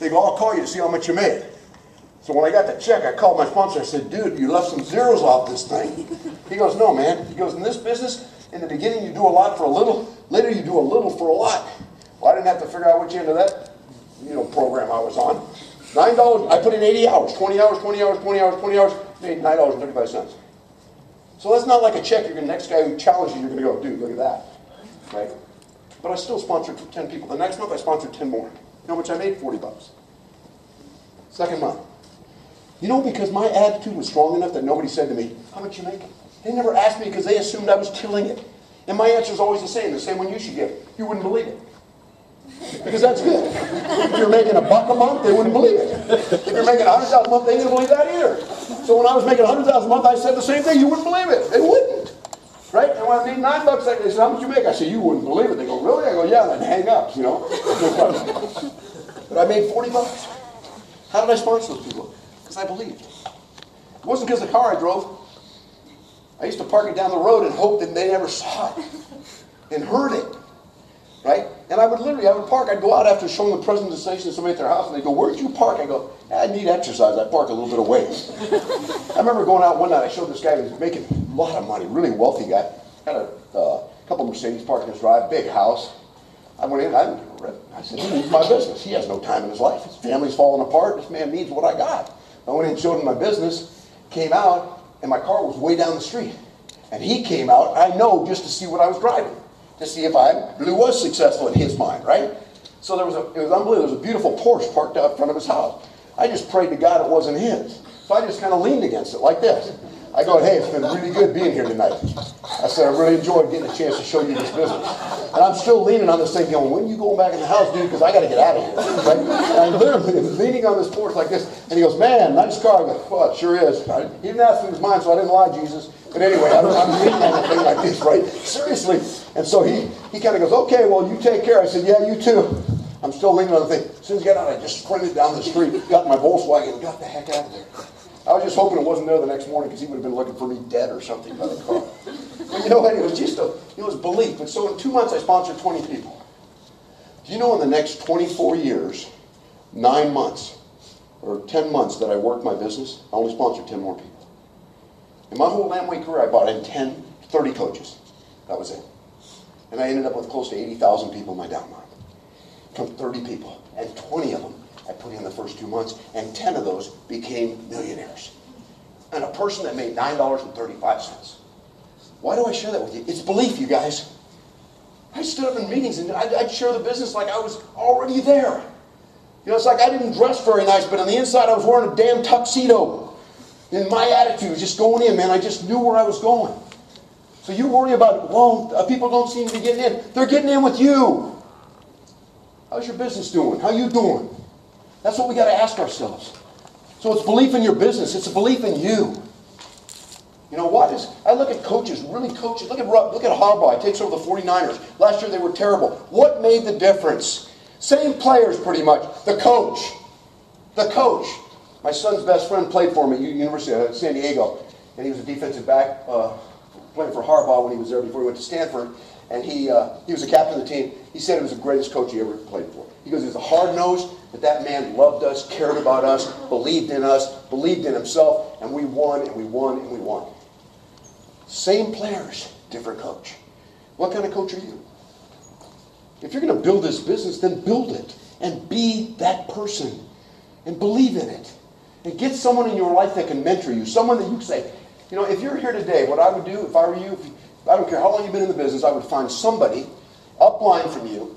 They go, I'll call you to see how much you made. So when I got the check, I called my sponsor. I said, dude, you left some zeros off this thing. He goes, no, man. He goes, in this business, in the beginning, you do a lot for a little. Later, you do a little for a lot. Well, I didn't have to figure out which end of that program I was on. $9, I put in 80 hours, 20 hours, 20 hours, 20 hours, 20 hours, made $9.35. So that's not like a check. You're the next guy who challenges you, you're going to go, dude, look at that. Right? But I still sponsored 10 people. The next month, I sponsored 10 more. You know how much I made? $40. Second month. You know, because my attitude was strong enough that nobody said to me, how much you making? They never asked me because they assumed I was killing it. And my answer is always the same one you should give. You wouldn't believe it. Because that's good. If you're making $1 a month, they wouldn't believe it. If you're making $100,000 a month, they didn't believe that either. So when I was making $100,000 a month, I said the same thing. You wouldn't believe it. They wouldn't. Right? And when I made $9, they said, how much you make? I said, you wouldn't believe it. They go, really? I go, yeah, and then hang up, But I made $40. How did I sponsor those people? Because I believed. It wasn't because of the car I drove. I used to park it down the road and hope that they never saw it and heard it. Right? And I would park. I'd go out after showing the presentation to somebody at their house, and they'd go, where'd you park? I go, I need exercise. I park a little bit of ways. I remember going out one night. I showed this guy who was making a lot of money, really wealthy guy. Had a couple Mercedes parked in his drive, big house. I went in. I didn't give a rip. I said, he needs my business. He has no time in his life. His family's falling apart. This man needs what I got. I went in and showed him my business, came out, and my car was way down the street. And he came out, I know, just to see what I was driving, to see if I really was successful in his mind, right? So it was unbelievable. There was a beautiful Porsche parked out in front of his house. I just prayed to God it wasn't his. So I just kind of leaned against it like this. I go, hey, it's been really good being here tonight. I said, I really enjoyed getting a chance to show you this business. And I'm still leaning on this thing going, when are you going back in the house, dude? Because I got to get out of here. Right? And I literally am leaning on this porch like this. And he goes, man, nice car. I go, well, it sure is. He didn't ask me if it was mine, so I didn't lie, Jesus. But anyway, I'm leaning on the thing like this, right? Seriously. And so he kind of goes, okay, well, you take care. I said, yeah, you too. I'm still leaning on the thing. As soon as I got out, I just sprinted down the street, got my Volkswagen, and got the heck out of there. I was just hoping it wasn't there the next morning because he would have been looking for me dead or something by the car. But you know what? It was just it was belief. And so in 2 months, I sponsored 20 people. Do you know in the next 24 years, 9 months, or 10 months that I worked my business, I only sponsored 10 more people. In my whole Amway career, I brought in 30 coaches. That was it. And I ended up with close to 80,000 people in my down month. From 30 people. And 20 of them I put in the first 2 months, and 10 of those became millionaires. And a person that made $9.35. Why do I share that with you? It's belief, you guys. I stood up in meetings and I'd share the business like I was already there. You know, it's like I didn't dress very nice, but on the inside I was wearing a damn tuxedo. And my attitude was just going in, man. I just knew where I was going. So you worry about, well, people don't seem to be getting in. They're getting in with you. How's your business doing? How you doing? That's what we got to ask ourselves. So it's belief in your business. It's a belief in you. You know what? I look at coaches, really coaches. Look at Harbaugh. He takes over the 49ers. Last year they were terrible. What made the difference? Same players pretty much. The coach. The coach. My son's best friend played for me at University of San Diego. And he was a defensive back playing for Harbaugh when he was there before he went to Stanford. And he was a captain of the team. He said he was the greatest coach he ever played for. He goes, he was a hard-nosed, but that man loved us, cared about us, believed in himself, and we won, and we won, and we won. Same players, different coach. What kind of coach are you? If you're going to build this business, then build it, and be that person, and believe in it. And get someone in your life that can mentor you, someone that you can say, you know, if you're here today, what I would do if I were you, I don't care how long you've been in the business, I would find somebody upline from you,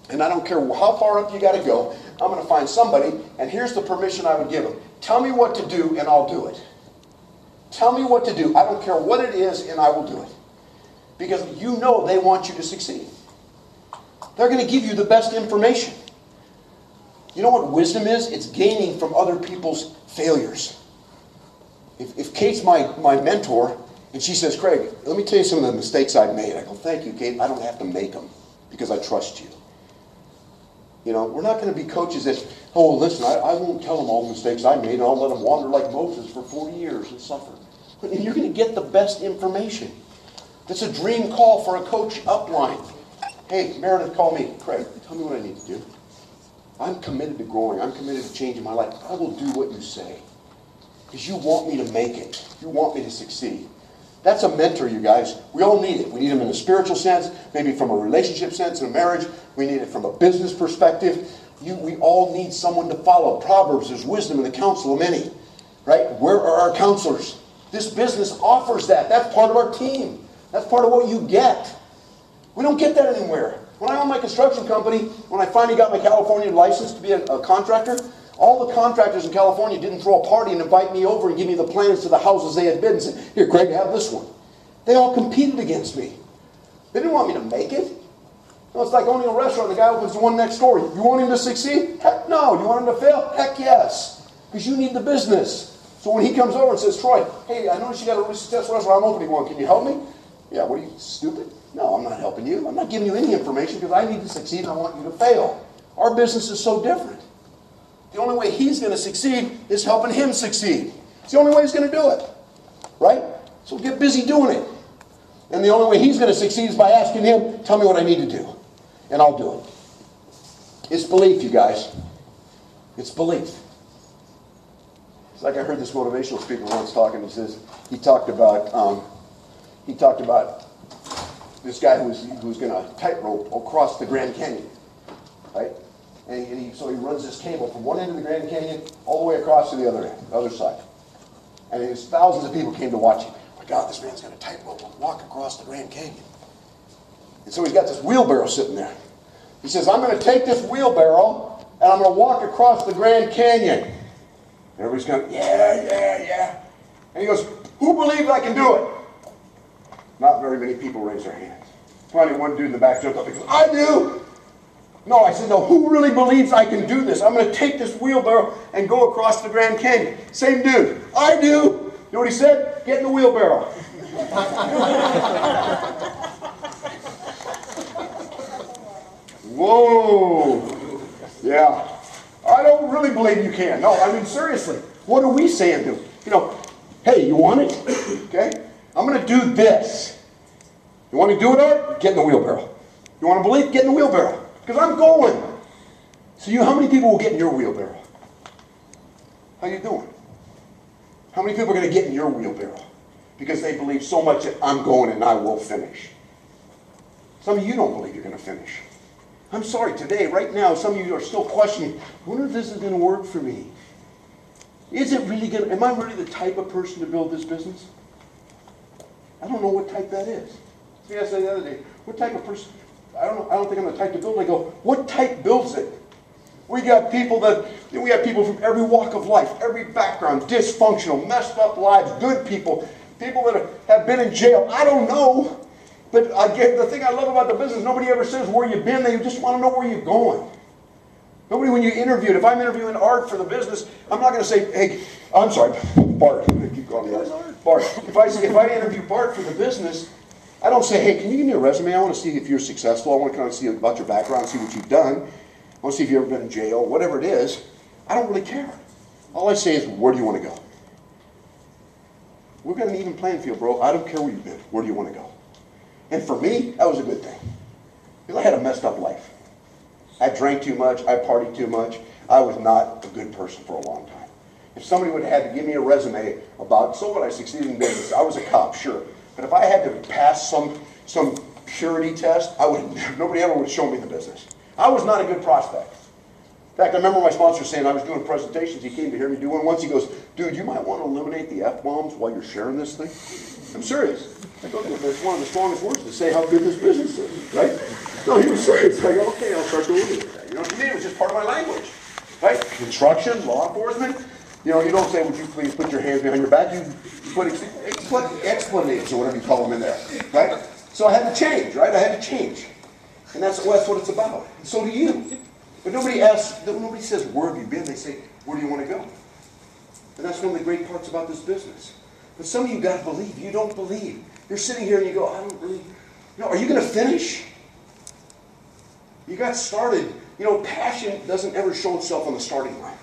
and I don't care how far up you got to go, I'm going to find somebody, and here's the permission I would give them. Tell me what to do, and I'll do it. Tell me what to do. I don't care what it is, and I will do it. Because you know they want you to succeed. They're going to give you the best information. You know what wisdom is? It's gaining from other people's failures. If Kate's my mentor, and she says, Craig, let me tell you some of the mistakes I've made. I go, thank you, Kate. I don't have to make them because I trust you. You know, we're not going to be coaches that, oh, listen, I won't tell them all the mistakes I made. I'll let them wander like Moses for 40 years and suffer. And you're going to get the best information. That's a dream call for a coach upline. Hey, Meredith, call me. Craig, tell me what I need to do. I'm committed to growing. I'm committed to changing my life. I will do what you say. Because you want me to make it. You want me to succeed. That's a mentor, you guys. We all need it. We need them in a spiritual sense, maybe from a relationship sense, in a marriage. We need it from a business perspective. We all need someone to follow. Proverbs, there's wisdom in the counsel of many. Right? Where are our counselors? This business offers that. That's part of our team. That's part of what you get. We don't get that anywhere. When I owned my construction company, when I finally got my California license to be a contractor, all the contractors in California didn't throw a party and invite me over and give me the plans to the houses they had bid and say, here, Craig, have this one. They all competed against me. They didn't want me to make it. No, it's like owning a restaurant. The guy opens the one next door. You want him to succeed? Heck no. You want him to fail? Heck yes. Because you need the business. So when he comes over and says, Troy, hey, I noticed you got a really successful restaurant. I'm opening one. Can you help me? Yeah, what are you, stupid? No, I'm not helping you. I'm not giving you any information because I need to succeed and I want you to fail. Our business is so different. The only way he's going to succeed is helping him succeed. It's the only way he's going to do it. Right? So get busy doing it. And the only way he's going to succeed is by asking him, tell me what I need to do. And I'll do it. It's belief, you guys. It's belief. It's like I heard this motivational speaker once talking. He talked about this guy who was going to tightrope across the Grand Canyon, right? So he runs this cable from one end of the Grand Canyon all the way across to the other side. And thousands of people came to watch him. Oh my God, this man's going to tightrope and walk across the Grand Canyon. And so he's got this wheelbarrow sitting there. He says, I'm going to take this wheelbarrow and I'm going to walk across the Grand Canyon. And everybody's going, yeah. And he goes, who believes I can do it? Not very many people raise their hands. Finally, one dude in the back jumped up and goes, I do! No, I said, no, who really believes I can do this? I'm going to take this wheelbarrow and go across the Grand Canyon. Same dude. I do! You know what he said? Get in the wheelbarrow. Whoa! Yeah. I don't really believe you can. No, I mean, seriously. What are we saying to him? You know, hey, you want it? Okay? I'm going to do this. You want to do it, Art? Get in the wheelbarrow. You want to believe? Get in the wheelbarrow. Because I'm going. So how many people will get in your wheelbarrow? How you doing? How many people are going to get in your wheelbarrow? Because they believe so much that I'm going and I will finish. Some of you don't believe you're going to finish. I'm sorry, today, right now, some of you are still questioning, I wonder if this is going to work for me. Is it really going to, am I really the type of person to build this business? I don't know what type that is. See, I said the other day, what type of person, I don't think I'm the type to build. I go, what type builds it? We got people from every walk of life, every background, dysfunctional, messed up lives, good people that have been in jail. I don't know. But the thing I love about the business, nobody ever says where you've been. They just want to know where you're going. Nobody, when you interviewed, if I'm interviewing Art for the business, I'm not going to say, hey, I'm sorry, Bart. I keep calling you Art. Bart. If I interview Bart for the business, I don't say, hey, can you give me a resume? I want to see if you're successful. I want to kind of see about your background, see what you've done. I want to see if you've ever been in jail, whatever it is. I don't really care. All I say is, where do you want to go? We've got an even playing field, bro. I don't care where you've been. Where do you want to go? And for me, that was a good thing. Because I had a messed up life. I drank too much. I partied too much. I was not a good person for a long time. If somebody would have had to give me a resume about, so what, I succeeded in business. I was a cop, sure. But if I had to pass some purity test, nobody ever would show me the business. I was not a good prospect. In fact, I remember my sponsor saying, I was doing presentations. He came to hear me do one once. He goes, dude, you might want to eliminate the F-bombs while you're sharing this thing. I'm serious. I go, that's one of the strongest words to say how good this business is, right? No, he was serious. I go, okay, I'll start doing it. You know what I mean? It was just part of my language, right? Construction, law enforcement. You know, you don't say, would you please put your hands behind your back? You put expletives or whatever you call them in there, right? So I had to change, right? I had to change. And that's what it's about. And so do you. But nobody says, where have you been? They say, where do you want to go? And that's one of the great parts about this business. But some of you got to believe. You don't believe. You're sitting here and you go, I don't really. You know, are you going to finish? You got started. You know, passion doesn't ever show itself on the starting line.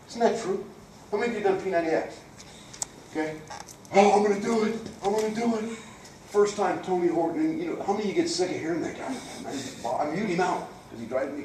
Isn't that true? How many of you have done P90X? Okay? Oh, I'm going to do it. I'm going to do it. First time, Tony Horton. You know, how many of you get sick of hearing that guy? I mute him out because he drives me crazy.